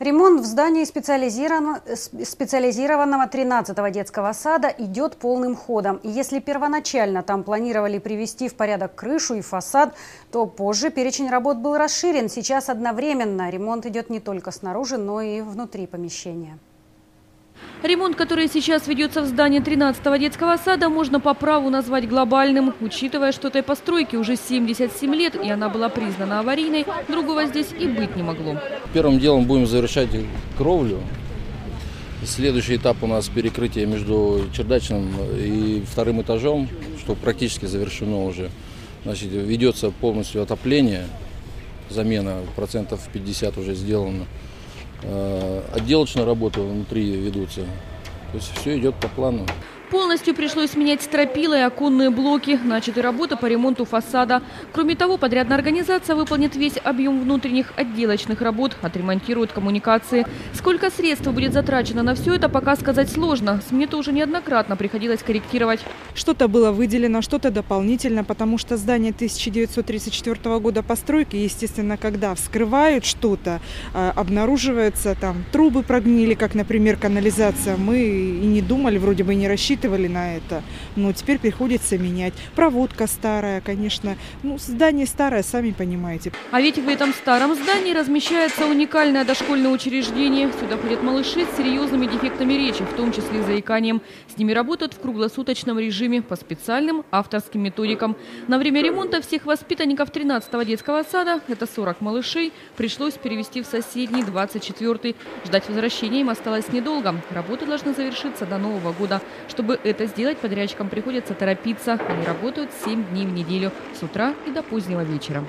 Ремонт в здании специализированного 13-го детского сада идет полным ходом. И если первоначально там планировали привести в порядок крышу и фасад, то позже перечень работ был расширен. Сейчас одновременно ремонт идет не только снаружи, но и внутри помещения. Ремонт, который сейчас ведется в здании 13-го детского сада, можно по праву назвать глобальным. Учитывая, что этой постройке уже 77 лет, и она была признана аварийной, другого здесь и быть не могло. Первым делом будем завершать кровлю. Следующий этап у нас перекрытие между чердачным и вторым этажом, что практически завершено уже. Значит, ведется полностью отопление, замена процентов 50 уже сделана. Отделочные работы внутри ведутся. То есть все идет по плану. Полностью пришлось менять стропила и оконные блоки. Начаты работы по ремонту фасада. Кроме того, подрядная организация выполнит весь объем внутренних отделочных работ, отремонтирует коммуникации. Сколько средств будет затрачено на все это, пока сказать сложно. Смету уже неоднократно приходилось корректировать. Что-то было выделено, что-то дополнительно, потому что здание 1934 года постройки, естественно, когда вскрывают что-то, обнаруживается, там трубы прогнили, как, например, канализация. Мы и не думали, вроде бы не рассчитывали на это, но теперь приходится менять. Проводка старая, конечно. Здание старое, сами понимаете. А ведь в этом старом здании размещается уникальное дошкольное учреждение. Сюда ходят малыши с серьезными дефектами речи, в том числе и заиканием. С ними работают в круглосуточном режиме по специальным авторским методикам. На время ремонта всех воспитанников 13-го детского сада, это 40 малышей, пришлось перевести в соседний 24-й. Ждать возвращения им осталось недолго. Работы должны завершиться до Нового года. Чтобы это сделать, подрядчикам приходится торопиться. Они работают 7 дней в неделю, с утра и до позднего вечера.